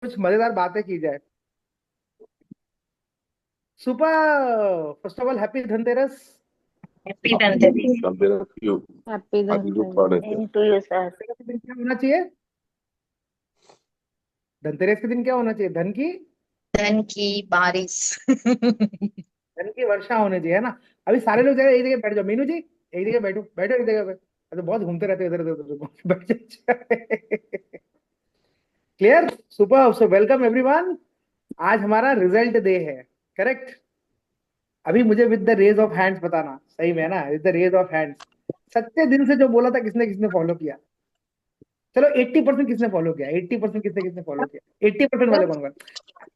कुछ मजेदार बातें की जाए। Super. First of all happy Dhanteras. Happy Dhanteras. Dhanteras की हैप्पी हार्दिक धनतेरस शुभकामनाएं sir. Same to you sir. Dhanteras के दिन क्या होना चाहिए? धनतेरस के दिन क्या होना चाहिए? धन की बारिश। धन की वर्षा होनी चाहिए, है ना। अभी सारे लोग जगह एक जगह बैठ जाओ। मीनू जी एक जगह बैठो, बैठो एक जगह पे। तो बहुत घूमते रहते हो इधर उधर उधर, बैठ जाओ। Clear. Super. So welcome everyone. आज हमारा रिजल्ट डे है। करेक्ट। अभी मुझे with the raise of hands बताना, सही में है ना, with the raise of hands, सच्चे दिल से जो बोला था किसने किसने फॉलो किया? चलो 80% किसने फॉलो किया? 80% किसने किसने फॉलो किया? 80% वाले कौन कौन?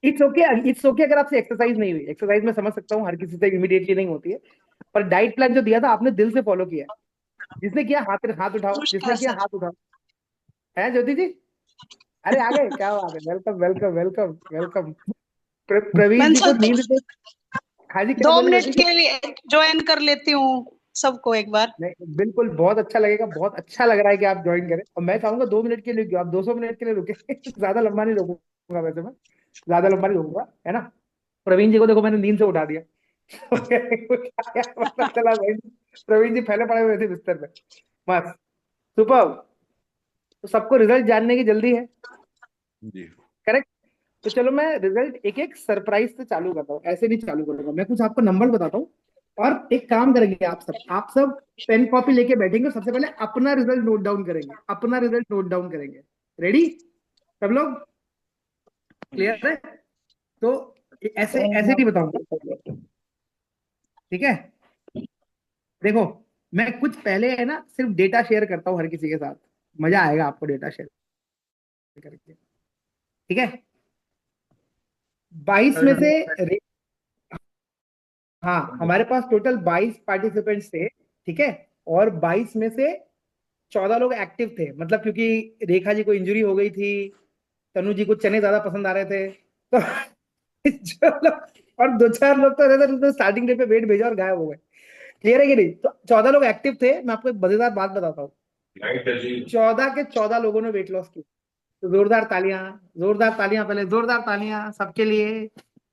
इट्स ओके, इट्स ओके अगर आपसे एक्सरसाइज नहीं हुई। एक्सरसाइज में समझ सकता हूँ, हर किसी से इमीडिएटली नहीं होती है। पर डाइट प्लान जो दिया था आपने दिल से फॉलो किया है। जिसने किया हाथ हाथ उठाओ, जिसने नमस्कार किया सर। हाथ उठाओ। है ज्योति जी? अरे आ गए, क्या बात है। Welcome welcome welcome welcome. Praveen मैं जी को सर नींद से। हाँ जी, क्या दो बोले मिनट ज्योति जी? के लिए ज्वाइन कर लेती हूँ सबको एक बार। नहीं बिल्कुल, बहुत अच्छा लगेगा, बहुत अच्छा लग रहा है कि आप ज्वाइन करें। और मैं चाहूंगा 2 मिनट के लिए क्यों, आप 200 मिनट के लिए रुके। ज्यादा लंबा नहीं रोकूंगा वैसे मैं। ज्यादा लंबा नहीं रोकूंगा, है ना। प्रवीण जी को देखो मैंने नींद से उठा दिया। उठाया, पता चला भाई प्रवीण जी पहले पड़े हुए थे बिस्तर पे। बस। सुपर। तो सबको रिजल्ट जानने की जल्दी है। जी करेक्ट। तो चलो मैं रिजल्ट एक एक सरप्राइज से चालू करता हूँ, ऐसे नहीं चालू करूंगा। मैं कुछ आपको नंबर बताता हूँ और एक काम करेंगे आप सब पेन कॉपी लेके बैठेंगे। सबसे पहले अपना रिजल्ट नोट डाउन करेंगे, अपना रिजल्ट नोट डाउन करेंगे। रेडी सब लोग? जी। क्लियर है? तो ऐसे ऐसे नहीं बताऊंगा, ठीक है। देखो, मैं कुछ पहले है ना सिर्फ डेटा शेयर करता हूँ हर किसी के साथ। मजा आएगा आपको डेटा शेयर करके, ठीक है। 22 में से हाँ, हमारे पास टोटल 22 पार्टिसिपेंट्स थे, ठीक है। और 22 में से 14 लोग एक्टिव थे, मतलब क्योंकि रेखा जी को इंजरी हो गई थी, तनु जी को चने ज्यादा पसंद आ रहे थे, तो जो लोग, और दो चार लोग तो रहते तो स्टार्टिंग डे पे वेट भेजा और गायब हो गए। क्लियर है कि नहीं? तो 14 लोग एक्टिव थे। मैं आपको एक मजेदार बात बताता हूँ। 14 के 14 लोगों ने वेट लॉस किया। तो जोरदार तालियां, जोरदार तालियां, पहले जोरदार तालियां सबके लिए।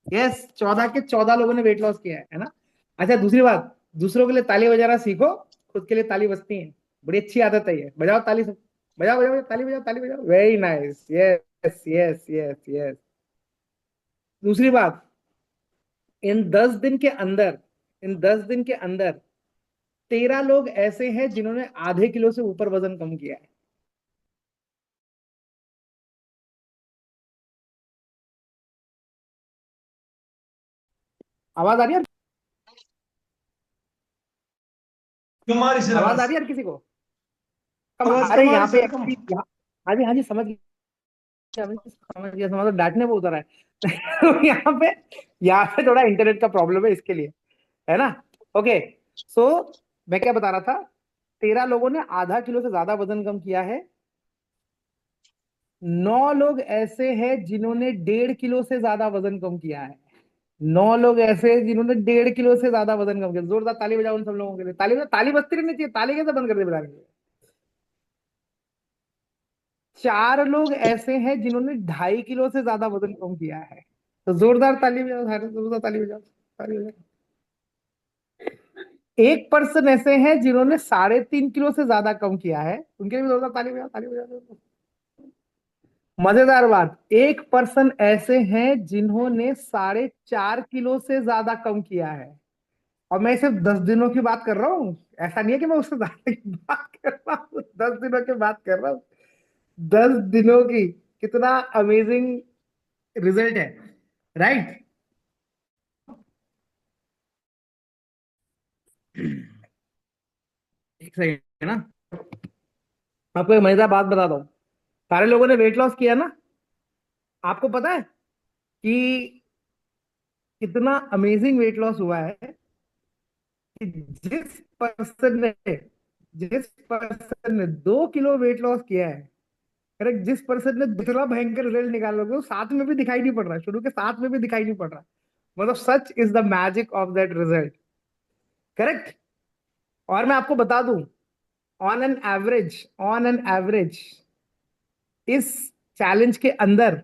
यस, 14 के 14 लोगों ने वेट लॉस किया है ना। अच्छा, दूसरी बात, दूसरों के लिए ताली बजाना सीखो, खुद के लिए ताली बजती है। बड़ी अच्छी आदत है ये, बजाओ ताली सब। बजाओ बजाओ ताली, बजाओ ताली, बजाओ। Very nice, yes yes yes yes. दूसरी बात, इन 10 दिन के अंदर, इन 10 दिन के अंदर 13 लोग ऐसे हैं जिन्होंने आधे किलो से ऊपर वजन कम किया है। आवाज आ रही है? तुम्हारी आवाज आ सिलेबस रही है हर किसी को? कम, आवाज अरे कम आ यहाँ रही पे सर, कम। actually हाँ जी हाँ जी, समझ गया समझ गया समझ, डांटने पे उतर है। तो यहाँ पे थोड़ा इंटरनेट का प्रॉब्लम है इसके लिए, है ना। ओके। सो मैं क्या बता रहा था, 13 लोगों ने आधा किलो से ज्यादा वजन कम किया है। 9 लोग ऐसे हैं जिन्होंने 1.5 किलो से ज्यादा वजन कम किया है। 9 लोग ऐसे हैं जिन्होंने 1.5 किलो से ज्यादा वजन कम किया। जोरदार ताली बजाओ उन सब लोगों के लिए। ताली बजाओ, ताली बजती रहनी चाहिए, ताली कैसे बंद कर दे बजाने के? 4 लोग ऐसे हैं जिन्होंने 2.5 किलो से ज्यादा वजन कम किया है। तो जोरदार ताली बजाओ, सारे जोरदार ताली बजाओ, ताली बजाओ। 1 पर्सन ऐसे हैं जिन्होंने 3.5 किलो से ज्यादा कम किया है, उनके लिए भी जोरदार ताली बजाओ, ताली बजाओ। मजेदार बात, 1 पर्सन ऐसे हैं जिन्होंने 4.5 किलो से ज्यादा कम किया है। और मैं सिर्फ 10 दिनों की बात कर रहा हूँ, ऐसा नहीं है कि मैं उससे ज्यादा की बात कर रहा हूँ, 10 दिनों की बात कर रहा हूँ। 10 दिनों की। कितना अमेजिंग रिजल्ट है, राइट। एक सेकंड, है ना। आपको एक मजेदार बात बताता हूँ। सारे लोगों ने वेट लॉस किया ना। आपको पता है कि कितना अमेजिंग वेट लॉस हुआ है कि जिस पर्सन ने 2 किलो वेट लॉस किया है, करेक्ट, जिस पर्सन ने दूसरा भयंकर रिजल्ट निकाला होगा, वो साथ में भी दिखाई नहीं पड़ रहा, शुरू के साथ में भी दिखाई नहीं पड़ रहा। मतलब such is the magic of that result. Correct. और मैं आपको बता दूं, ऑन एन एवरेज इस चैलेंज के अंदर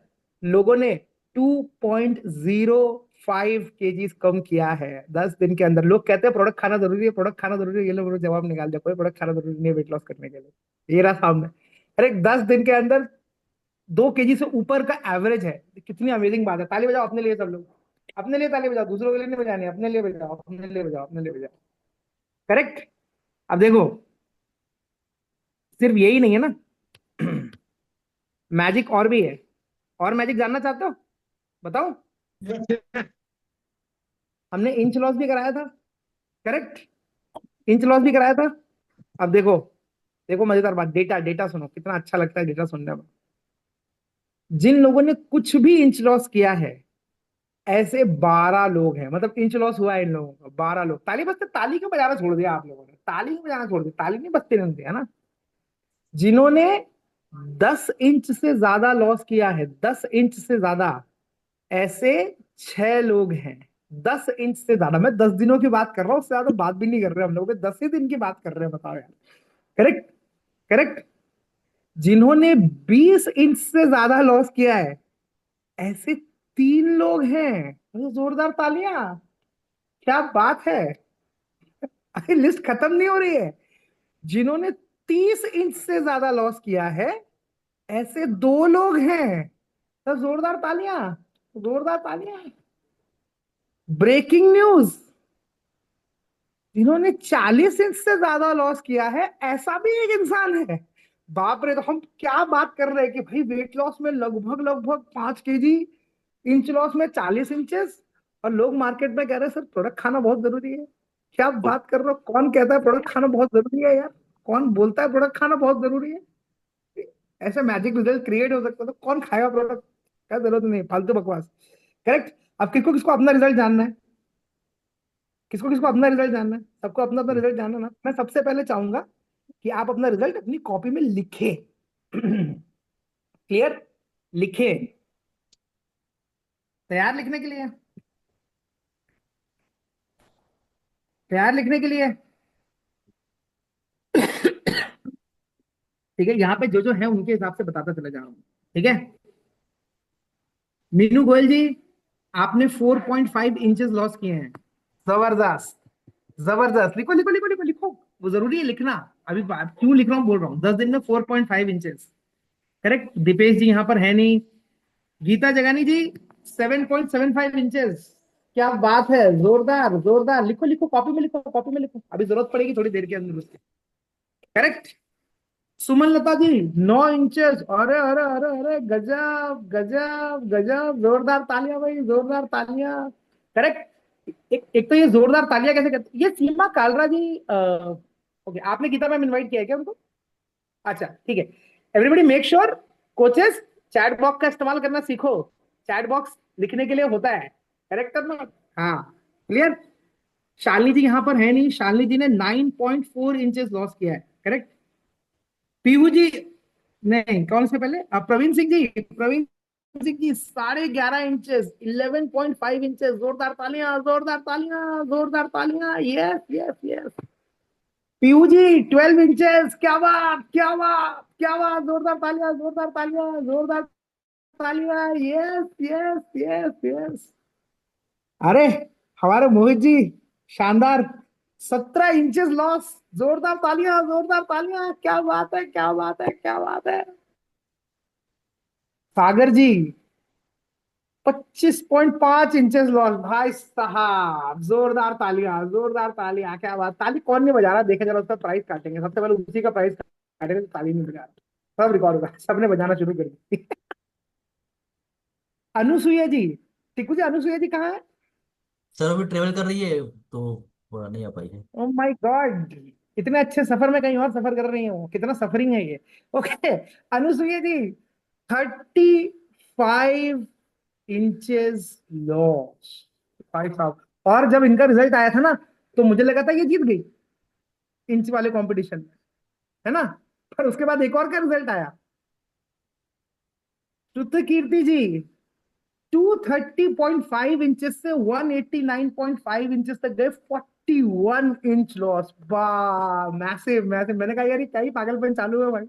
लोगों ने 2.05 केजीज कम किया है 10 दिन के अंदर। लोग कहते हैं प्रोडक्ट खाना जरूरी है, प्रोडक्ट खाना जरूरी है, ये लोग जवाब निकाल दिया, कोई प्रोडक्ट खाना जरूरी नहीं है वेट लॉस करने के लिए। ये रहा सामने। अरे 10 दिन के अंदर 2 केजी से ऊपर का एवरेज है। कितनी अमेजिंग बात है। ताली बजाओ अपने लिए सब लोग, अपने लिए ताली बजाओ, दूसरों के लिए नहीं बजानी, अपने लिए बजाओ, अपने लिए बजाओ, अपने लिए बजाओ। करेक्ट। अब देखो, सिर्फ यही नहीं है ना, मैजिक और भी है। और मैजिक जानना चाहते हो? बताओ। हमने इंच लॉस भी कराया था। करेक्ट, इंच लॉस भी कराया था। अब देखो, देखो मजेदार बात, डेटा डेटा सुनो, कितना अच्छा लगता है डेटा सुनने में। जिन लोगों ने कुछ भी इंच लॉस किया है, ऐसे 12 लोग हैं, मतलब इंच लॉस हुआ है इन लोगों का 12 लोग। ताली बजते, ताली क्यों बजाना छोड़ दिया आप लोगों ने? ताली क्यों बजाना छोड़ दिया? ताली नहीं बजते रहते है ना। जिन्होंने 10 इंच से ज्यादा लॉस किया है, 10 इंच से ज्यादा, ऐसे 6 लोग हैं। 10 इंच से ज्यादा, मैं 10 दिनों की बात कर रहा हूं, उससे ज्यादा बात भी नहीं कर रहे हम लोग, 10 ही दिन की बात कर रहे हैं, बताओ यार। Correct, correct. जिन्होंने 20 इंच से ज्यादा लॉस किया है, ऐसे 3 लोग हैं। तो जोरदार तालियां, क्या बात है। अरे लिस्ट खत्म नहीं हो रही है। जिन्होंने 30 इंच से ज्यादा लॉस किया है, ऐसे 2 लोग हैं। तो जोरदार तालियां, जोरदार तालियां। ब्रेकिंग न्यूज, जिन्होंने 40 इंच से ज्यादा लॉस किया है, ऐसा भी एक इंसान है। बाप रे, तो हम क्या बात कर रहे हैं कि भाई वेट लॉस में लगभग लगभग 5 केजी, इंच लॉस में 40 इंचेस, और लोग मार्केट में कह रहे हैं सर प्रोडक्ट खाना बहुत जरूरी है। क्या बात कर रहे हो? कौन कहता है प्रोडक्ट खाना बहुत जरूरी है यार? कौन बोलता है प्रोडक्ट खाना बहुत जरूरी है? ऐसे मैजिक रिजल्ट क्रिएट हो सकता है तो कौन खाएगा प्रोडक्ट? क्या जरूरत नहीं, फालतू बकवास। करेक्ट। अब किसको किसको अपना रिजल्ट जानना है? किसको किसको अपना रिजल्ट जानना है? सबको अपना अपना रिजल्ट जानना ना। मैं सबसे पहले चाहूंगा कि आप अपना रिजल्ट अपनी कॉपी में लिखे। क्लियर? लिखे। तैयार लिखने के लिए? तैयार लिखने के लिए? ठीक है, यहाँ पे जो जो है उनके हिसाब से बताता चला जा रहा हूँ। ठीक है, मीनू गोयल जी, आपने 4.5 इंचेस लॉस किए हैं। जबरदस्त, जबरदस्त। लिखो लिखो लिखो लिखो लिखो, वो जरूरी है लिखना। अभी क्यों लिख रहा हूँ बोल रहा हूँ, 10 दिन में 4.5 इंचेस। करेक्ट। दीपेश जी यहाँ पर है नहीं। गीता जगानी जी, 7.75 इंचेस। क्या बात है, जोरदार जोरदार। लिखो लिखो, कॉपी में लिखो, कॉपी में लिखो, अभी जरूरत पड़ेगी थोड़ी देर के अंदर उसकी। करेक्ट। सुमन लता जी, 9 इंचेस। अरे अरे अरे अरे, गजब गजब गजब, जोरदार तालियां भाई, जोरदार तालियां। करेक्ट। एक तो ये जोरदार तालियां कैसे करते, ये सीमा कालरा जी। ओके, आपने गीता मैम इनवाइट किया है क्या उनको? अच्छा ठीक है। Everybody make sure, coaches, chat box का इस्तेमाल करना सीखो। चैट बॉक्स लिखने के लिए होता है, करेक्ट करना। हाँ, क्लियर। शालिनी जी यहाँ पर है नहीं। शालिनी जी ने 9.4 इंचेस लॉस किया है। करेक्ट। पीयू जी, नहीं, कौन से पहले? Praveen Singh ji, Praveen Singh ji 11.5 inches, 11.5 inches. जोरदार तालियां, जोरदार तालियां, जोरदार तालियां। Yes yes yes. पीयू जी 12 इंचेस। क्या बात, क्या बात, क्या बात। जोरदार तालियां, जोरदार तालियां, जोरदार तालियां। Yes yes yes yes. अरे हमारे मोहित जी, शानदार, 17 इंचेस लॉस। जोरदार तालियां, जोरदार तालियां। क्या बात है, क्या बात है, क्या बात है। सागर जी, 25.5 इंचेस लॉस। भाई साहब, जोरदार तालियां, जोरदार तालियां। क्या बात, ताली कौन नहीं बजा रहा? देखे जरा, उसका प्राइस काटेंगे सबसे पहले, उसी का प्राइस काटेंगे। तो ताली नहीं बजा रहा, सब रिकॉर्ड होगा, सबने बजाना शुरू कर दी। अनुसुईया जी, टीकू जी, अनुसुईया जी कहाँ है? सर अभी ट्रेवल कर रही है तो वह नहीं आ पाई है। ओ माय गॉड, इतने अच्छे सफर में कहीं और सफर कर रही हूँ, कितना सफरिंग है ये। ओके, अनुसुईया जी, 35 इंचेस लॉस। भाई साहब, और जब इनका रिजल्ट आया था ना, तो मुझे लगा था ये जीत गई इंच वाले कंपटीशन में, है ना। पर उसके बाद एक और का रिजल्ट आया। श्रुत कीर्ति जी, 230.5 इंचेस से 189.5 इंचेस तक गए, 41 इंच लॉस। वाह, मैसिव मैसिव। मैंने कहा यार ये क्या ही पागलपन चालू है भाई,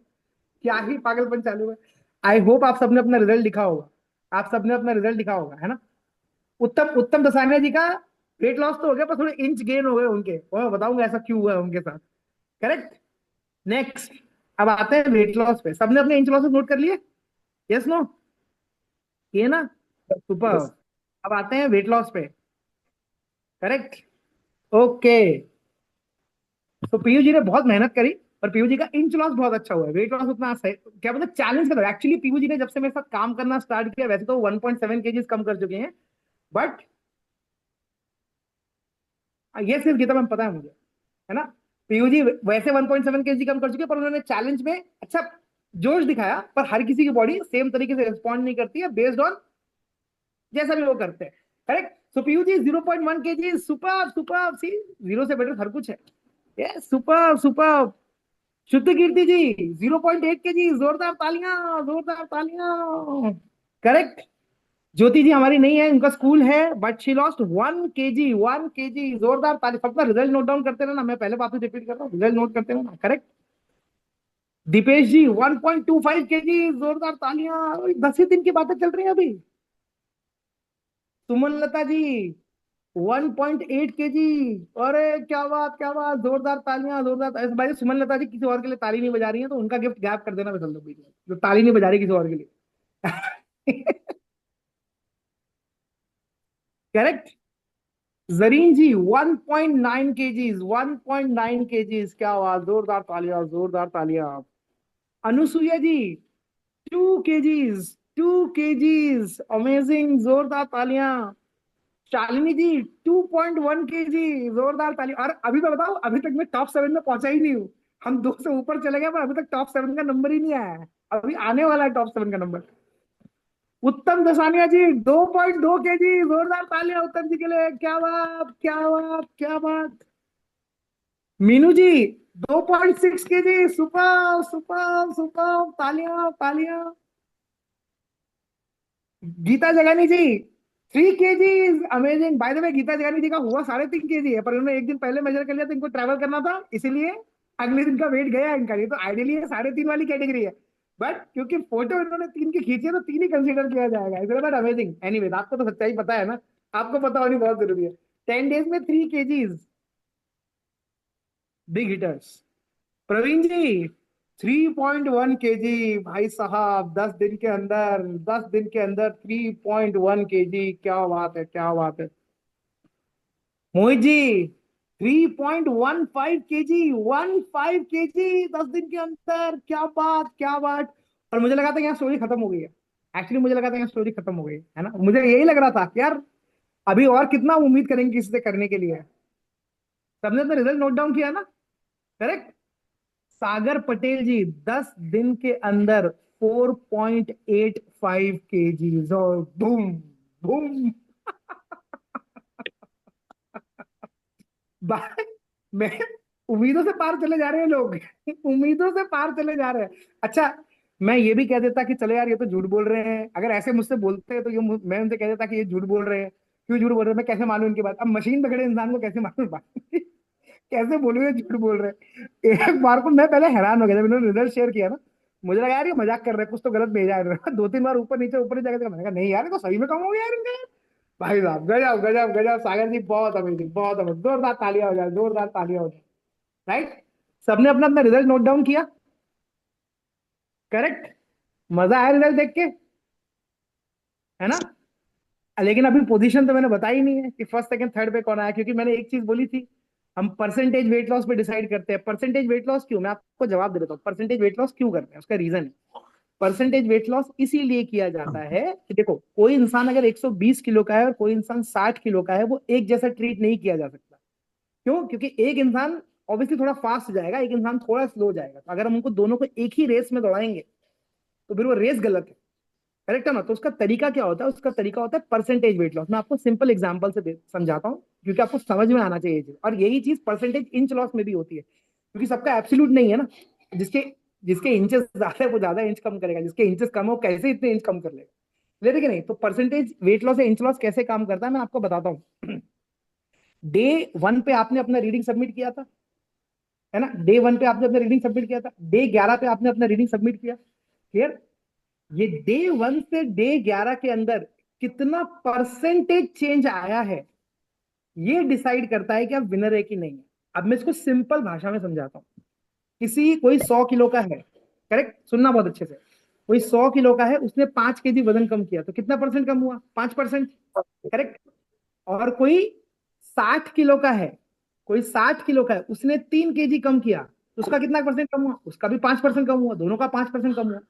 क्या ही पागलपन चालू है। आई होप आप सबने अपना रिजल्ट लिखा होगा। आप सबने अपना रिजल्ट लिखा होगा, है ना। उत्तम उत्तम दसानिया जी का वेट लॉस तो हो गया, पर थोड़े इंच गेन हो गए उनके, और मैं बताऊंगा ऐसा क्यों हुआ है उनके साथ। करेक्ट। नेक्स्ट, अब आते हैं वेट लॉस पे। सबने अपने इंच लॉसेस नोट कर लिए? यस नो, ये ना, सुपर। अब आते हैं वेट लॉस पे। करेक्ट। ओके। तो पीयू जी ने बहुत मेहनत करी, और पीयू जी का इंच लॉस बहुत अच्छा हुआ है। वेट लॉस उतना सही, क्या मतलब चैलेंज कर, एक्चुअली पीयू जी ने जब से मेरे साथ काम करना स्टार्ट किया, वैसे तो 1.7 केजीज कम कर चुके हैं, बट ये सिर्फ गीता मैम पता है मुझे, है ना। पीयू जी वैसे 1.7 केजी कम कर चुके हैं, पर उन्होंने चैलेंज में अच्छा जोश दिखाया, पर हर किसी की बॉडी सेम तरीके से रिस्पॉन्ड नहीं करती है, बेस्ड ऑन जैसा भी वो करते हैं। करेक्ट। सो पीयू जी 0.1 केजी, सुपर सुपर, सी जीरो से बेटर हर कुछ है। ये सुपर सुपर। शुद्ध कीर्ति जी 0.8 केजी, जोरदार तालियां, जोरदार तालियां। करेक्ट। ज्योति जी हमारी नहीं है, उनका स्कूल है, but she lost 1 KG, 1 KG, जोरदार ताली। सबका रिजल्ट नोट डाउन करते रहना, मैं पहले वापस रिपीट कर रहा हूँ, रिजल्ट नोट करते रहना। करेक्ट। दीपेश जी 1.25 केजी, जोरदार तालियां। 10 ही दिन की बातें चल रही हैं अभी। सुमन लता जी 1.8 केजी, अरे क्या बात, क्या बात, जोरदार तालियां, जोरदार भाई। सुमन लता जी किसी और के लिए ताली नहीं बजा रही है, तो उनका गिफ्ट गैप कर देना पसंद है, जो ताली नहीं बजा रही किसी और के लिए। करेक्ट। जरीन जी 1.9 केजीज, 1.9 केजीज, क्या बात, जोरदार तालियां, जोरदार तालियां। अनुसुईया जी 2 केजीज, 2 केजीज, अमेजिंग, जोरदार तालियां। शालिनी जी 2.1 केजी, जोरदार तालियां। और अभी तो बताओ, अभी तक मैं टॉप 7 में पहुंचा ही नहीं हूँ। हम 2 से ऊपर चले गए, पर अभी तक टॉप 7 का नंबर ही नहीं आया है। अभी आने वाला है टॉप 7 का नंबर। उत्तम दसानिया जी 2.2 केजी, जोरदार तालियां उत्तम जी के लिए, क्या बात, क्या बात, क्या बात। Meenu ji 2.6 KG, super super super, तालियां तालियां। Geeta Jagani ji 3 KG, amazing. By the way Geeta Jagani ji का हुआ 3.5 केजी है, पर उन्होंने एक दिन पहले मेजर कर लिया, तो इनको ट्रैवल करना था, इसीलिए अगले दिन का वेट गया इनका। ये तो आइडियली ये 3.5 वाली कैटेगरी है, बट क्योंकि फोटो इन्होंने 3 की खींची है, तो 3 ही कंसिडर किया जाएगा, इसलिए। बट अमेजिंग, एनीवेज आपको तो सच्चाई पता है ना, आपको पता होनी बहुत जरूरी है। 10 डेज में 3 केजीज, बिग हिटर्स। प्रवीण जी 3.1 केजी, भाई साहब 10 दिन के अंदर, 10 दिन के अंदर 3.1 केजी, क्या बात है, क्या बात है। मोहित जी 3.15 केजी, 15 केजी 10 दिन के अंदर, क्या बात, क्या बात। और मुझे लगा था यहाँ स्टोरी खत्म हो गई है, एक्चुअली मुझे लगा था यहाँ स्टोरी खत्म हो गई है ना, मुझे यही लग रहा था कि यार अभी और कितना उम्मीद करेंगे किसी से करने के लिए। सबने तो रिजल्ट नोट डाउन किया ना। करेक्ट। सागर पटेल जी 10 दिन के अंदर 4.85 केजी, और बूम बूम। मैं, उम्मीदों से पार चले जा रहे हैं लोग। उम्मीदों से पार चले जा रहे हैं। अच्छा, मैं ये भी कह देता कि चलो यार ये तो झूठ बोल रहे हैं, अगर ऐसे मुझसे बोलते हैं तो ये मैं उनसे कह देता कि ये झूठ बोल रहे हैं। क्यों झूठ बोल रहे हैं, मैं कैसे मानूं इनकी बात। अब मशीन पे खड़े इंसान को कैसे मानूं बात। कैसे बोलूं ये झूठ बोल रहे हैं। एक बार को मैं पहले हैरान हो गया जब इन्होंने रिजल्ट शेयर किया ना, मुझे लगा यार ये मजाक कर रहे हैं, कुछ तो गलत भेजा है इन्होंने। 2-3 बार ऊपर नीचे मैंने कहा नहीं यार ये तो सही में कम हो गया यार इनका। भाई साहब गजब गजब गजब, सागर जी बहुत अमेजिंग, बहुत अमेजिंग, जोरदार तालियां हो जाए, जोरदार तालियां हो जाए। राइट। सबने अपना अपना रिजल्ट नोट डाउन किया। करेक्ट। मजा आया रिजल्ट देख के, है ना। लेकिन अभी पोजीशन तो मैंने बताई नहीं है कि फर्स्ट सेकंड थर्ड पे कौन आया, क्योंकि मैंने एक चीज बोली थी, हम परसेंटेज वेट लॉस पे डिसाइड करते हैं। परसेंटेज वेट लॉस क्यों, मैं आपको जवाब दे देता हूँ परसेंटेज वेट लॉस क्यों करते हैं, उसका रीजन है। परसेंटेज वेट लॉस इसीलिए किया जाता है कि देखो, कोई इंसान अगर 120 किलो का है और कोई इंसान 60 किलो का है, वो एक जैसा ट्रीट नहीं किया जा सकता। क्यों? क्योंकि एक इंसान ऑब्वियसली थोड़ा फास्ट जाएगा, एक इंसान थोड़ा स्लो जाएगा। तो अगर हम उनको दोनों को एक ही रेस में दौड़ाएंगे, तो फिर वो रेस गलत है। करेक्ट है ना। तो उसका तरीका क्या होता है, उसका तरीका होता है परसेंटेज वेट लॉस। मैं आपको सिंपल एग्जांपल से समझाता हूँ, क्योंकि आपको समझ में आना चाहिए चीज। और यही चीज परसेंटेज इंच लॉस में भी होती है, क्योंकि सबका एब्सोल्यूट नहीं है ना। जिसके जिसके इंचेस ज्यादा है वो ज्यादा इंच कम करेगा, जिसके इंचेस कम है वो कैसे इतने इंच कम कर लेगा। लेते कि नहीं। तो परसेंटेज वेट लॉस या इंच लॉस कैसे काम करता है, मैं आपको बताता हूँ। डे 1 पे आपने अपना रीडिंग सबमिट किया था, है ना। डे 1 पे आपने अपना रीडिंग सबमिट किया था, डे 11 पे आपने अपना रीडिंग सबमिट किया। क्लियर। ये डे 1 से डे 11 के अंदर कितना परसेंटेज चेंज आया है, ये डिसाइड करता है कि आप विनर है कि नहीं है। अब मैं इसको सिंपल भाषा में समझाता हूँ। कोई 100 किलो का है, करेक्ट, सुनना बहुत अच्छे से। कोई 100 किलो का है, उसने 5 केजी वजन कम किया, तो कितना परसेंट कम हुआ? 5%, करेक्ट। और कोई 60 किलो का है, कोई 60 किलो का है, उसने 3 केजी कम किया, तो उसका कितना परसेंट कम हुआ? उसका भी 5% कम हुआ, दोनों का 5% कम हुआ।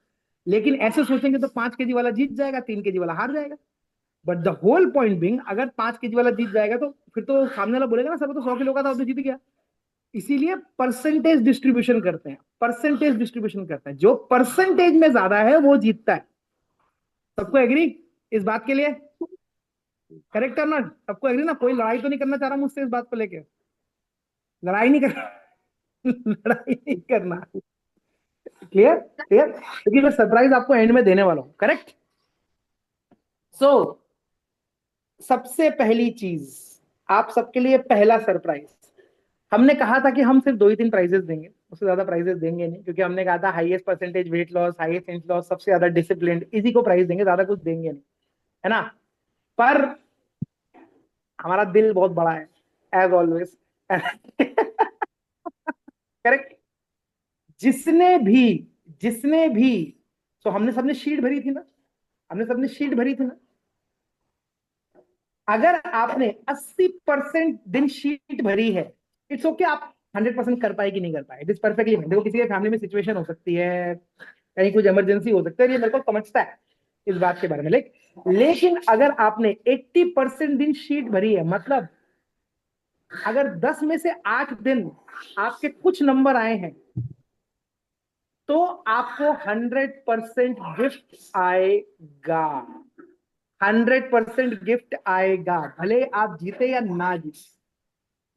लेकिन ऐसे सोचेंगे तो 5 केजी वाला जीत जाएगा, 3 केजी वाला हार जाएगा। But the whole point being, अगर 5 केजी वाला जीत जाएगा तो फिर तो सामने वाला बोलेगा ना, सब तो 100 किलो का था, वो तो जीत गया। इसीलिए परसेंटेज डिस्ट्रीब्यूशन करते हैं, परसेंटेज डिस्ट्रीब्यूशन करते हैं, जो परसेंटेज में ज्यादा है वो जीतता है। सबको एग्री इस बात के लिए? करेक्ट और नॉट? सबको एग्री ना? कोई लड़ाई तो नहीं करना चाह रहा मुझसे इस बात को लेके? लड़ाई नहीं करना लड़ाई नहीं करना। क्लियर? क्लियर? क्योंकि मैं सरप्राइज आपको एंड में देने वाला हूं, करेक्ट? सो सबसे पहली चीज, आप सबके लिए पहला सरप्राइज, हमने कहा था कि हम सिर्फ 2 ही 3 प्राइजेस देंगे, उससे ज्यादा प्राइजेस देंगे नहीं, क्योंकि हमने कहा था highest percentage weight loss, highest inch loss, सबसे ज्यादा डिसिप्लिन, इसी को प्राइज देंगे, ज्यादा कुछ देंगे नहीं, है ना? पर हमारा दिल बहुत बड़ा है, एज ऑलवेज। करेक्ट? जिसने भी तो हमने सबने शीट भरी थी ना, अगर आपने 80% दिन शीट भरी है, इट्स ओके, आप 100% कर पाए कि नहीं कर पाए, इट इज परफेक्टली फाइन। देखो, किसी के फैमिली में सिचुएशन हो सकती है, कहीं कुछ इमरजेंसी हो सकता है, ये मेरे को समझता है इस बात के बारे में। लेकिन अगर आपने 80% दिन शीट भरी है, मतलब अगर 10 में से 8 दिन आपके कुछ नंबर आए हैं, तो आपको 100% गिफ्ट आएगा। 100% गिफ्ट आएगा, भले आप जीते या ना जीते,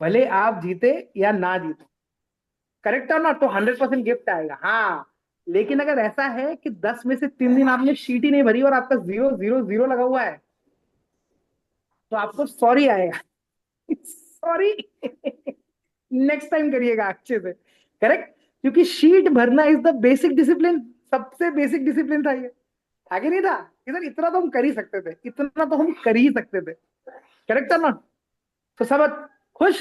भले आप जीते या ना जीते, करेक्ट और नॉट? तो 100% गिफ्ट आएगा। हाँ, लेकिन अगर ऐसा है कि 10 में से 3 दिन आपने शीट ही नहीं भरी और आपका 0 0 0 लगा हुआ है, तो आपको सॉरी आएगा। सॉरी। नेक्स्ट टाइम करिएगा अच्छे से, करेक्ट? क्योंकि शीट भरना इज द बेसिक डिसिप्लिन, सबसे बेसिक डिसिप्लिन था ये, आगे नहीं था कि सर इतना तो हम कर ही सकते थे, इतना तो हम कर ही सकते थे, करेक्ट और नॉट? तो सब खुश?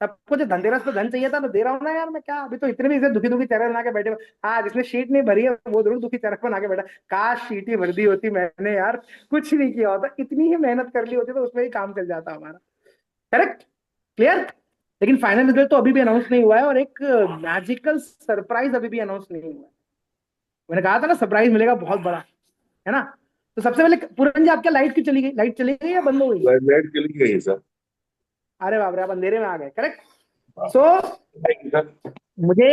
सबको जो धनतेरस पे धन चाहिए था तो दे रहा हूँ ना यार मैं, क्या अभी तो इतने भी इसे दुखी दुखी चेहरे बना के बैठे। हाँ, जिसने शीट नहीं भरी है वो जरूर दुखी चेहरा बना के बैठा, काश शीट ही भर दी होती मैंने यार, कुछ नहीं किया होता, इतनी ही मेहनत कर ली होती तो उसमें ही काम चल जाता हमारा, करेक्ट? क्लियर? लेकिन फाइनल रिजल्ट तो अभी भी अनाउंस नहीं हुआ है, और एक मैजिकल सरप्राइज अभी भी अनाउंस नहीं हुआ है। मैंने कहा था ना सरप्राइज मिलेगा बहुत बड़ा, है ना? तो सबसे पहले पूरन जी, आपके लाइट क्यों चली गई? लाइट चली गई या बंद हो गई? लाइट चली गई है सर। अरे बाप रे, आप अंधेरे में आ गए, करेक्ट? हाँ। सो सर, मुझे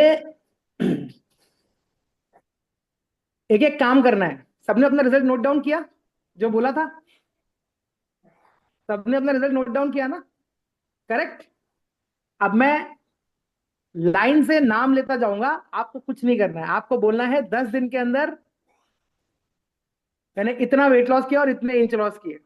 एक एक काम करना है। सबने अपना रिजल्ट नोट डाउन किया जो बोला था? सबने अपना रिजल्ट नोट डाउन किया ना? करेक्ट? अब मैं लाइन से नाम लेता जाऊंगा, आपको कुछ नहीं करना है, आपको बोलना है 10 दिन के अंदर मैंने इतना वेट लॉस किया और इतने इंच लॉस किए।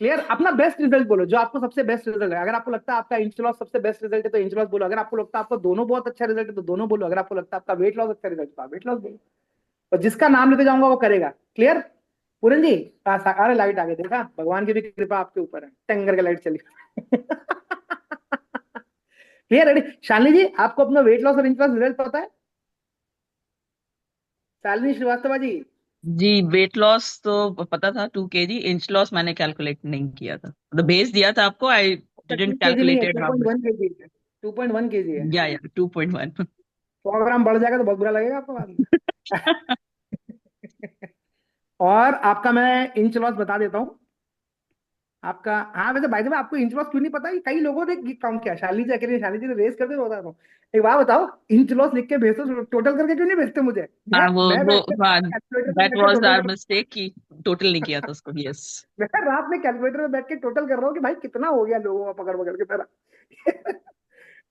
क्लियर? अपना बेस्ट रिजल्ट बोलो, जो आपको सबसे बेस्ट रिजल्ट है। अगर आपको लगता है आपका इंच लॉस सबसे बेस्ट रिजल्ट है तो इंच लॉस बोलो, अगर आपको लगता है आपको दोनों बहुत अच्छा रिजल्ट है तो दोनों बोलो, अगर आपको लगता है आपका वेट लॉस अच्छा रिजल्ट है तो आप वेट लॉस बोलो, और जिसका नाम लेते जाऊंगा वो करेगा। क्लियर? पूरन जी, अरे लाइट आ गई, देखा, भगवान की भी कृपा आपके ऊपर है, टंगर के लाइट चली। क्लियर? रेडी? शालिनी जी, आपको अपना वेट लॉस और इंच लॉस रिजल्ट पता है? शालिनी श्रीवास्तव जी, जी वेट लॉस तो पता था 2 kg, इंच लॉस मैंने कैलकुलेट नहीं किया था, मतलब भेज दिया था आपको, आई 2 डिडंट केजी नहीं है, कैलकुलेटेड हाउ मच। 2.1 केजी है, 2.1 केजी है। या 2.1। 100 ग्राम बढ़ जाएगा तो बहुत बुरा लगेगा आपको बाद में। और आपका मैं इंच लॉस बता देता हूँ आपका। हाँ, वैसे बाय द वे आपको इंच लॉस क्यों नहीं पता? ये कई लोगों ने काउंट किया, शालिनी जी अकेले, शालिनी जी ने रेस करते हुए बता रहा हूँ। एक बात बताओ, इंच लॉस लिख के भेजते, टोटल करके क्यों नहीं भेजते मुझे? हाँ मैं वो बैठ के हाँ, कैलकुलेटर में दैट बैठ के वाज टोटल आवर कर, मिस्टेक कि टोटल नहीं किया था उसको। यस। मैं रात में कैलकुलेटर में बैठ के टोटल कर रहा हूँ कि भाई कितना हो गया लोगों का पकड़ पकड़ के तरह।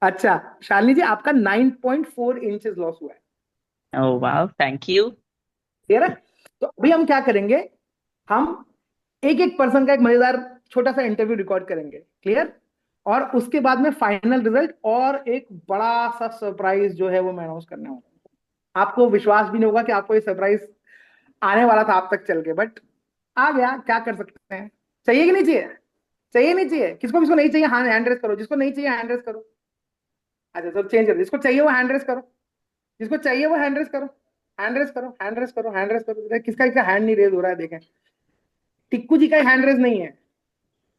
अच्छा, शालिनी जी, आपका 9.4 इंचेस लॉस हुआ है। Oh wow, thank you. Clear है? तो अभी हम क्या करेंगे, हम एक एक पर्सन का एक मजेदार छोटा सा इंटरव्यू रिकॉर्ड करेंगे। क्लियर? और उसके बाद में फाइनल रिजल्ट और एक बड़ा सा सरप्राइज जो है वो मैं अनाउंस करने वाला हूं। आपको विश्वास भी नहीं होगा कि आपको ये सरप्राइज आने वाला था आप तक चल के, बट आ गया, क्या कर सकते हैं। चाहिए कि नहीं चाहिए? चाहिए नहीं चाहिए? किसको किसको नहीं चाहिए, हाँ हैंड रेस करो। जिसको नहीं चाहिए हैंड रेस करो। अच्छा तो चेंज कर, जिसको चाहिए वो हैंड रेस करो। जिसको चाहिए वो हैंड रेस करो। हैंड रेस करो, हैंड रेस करो, हैंड रेस करो। किसका किसका हैंड नहीं रेस हो रहा है देखें। टिक्कू जी का हैंड रेस नहीं है,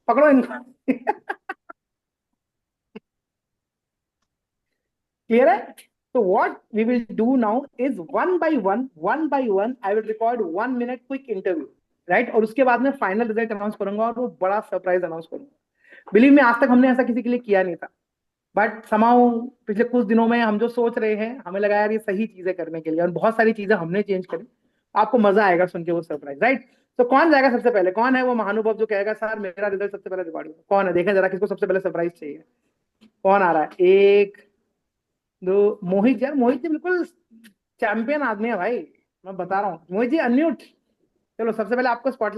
पकड़ो इनको। क्लियर है? तो what we will do now is one by one I will record 1 minute quick interview, right? और उसके बाद में फाइनल रिजल्ट अनाउंस करूंगा और वो बड़ा सरप्राइज अनाउंस करूंगा। बिलीव में आज तक हमने ऐसा किसी के लिए किया नहीं था, बट समाउ पिछले कुछ दिनों में हम जो सोच रहे हैं, हमें लगा यार ये सही चीजें करने के लिए, और बहुत सारी चीजें हमने चेंज करी। आपको मजा आएगा सुन के वो सरप्राइज, राइट? तो कौन जाएगा सबसे पहले? कौन है वो महानुभव जो कहेगा सर मेरा रिजल्ट सबसे पहले रिकॉर्ड होगा? कौन है? देखें जरा किसको सबसे पहले सरप्राइज चाहिए। कौन आ रहा है? एक, दो, मोहित। यार मोहित जी बिल्कुल चैंपियन आदमी है भाई, मैं बता रहा हूँ। मोहित जी अनम्यूट। चलो सबसे पहले आपको स्पॉटलाइट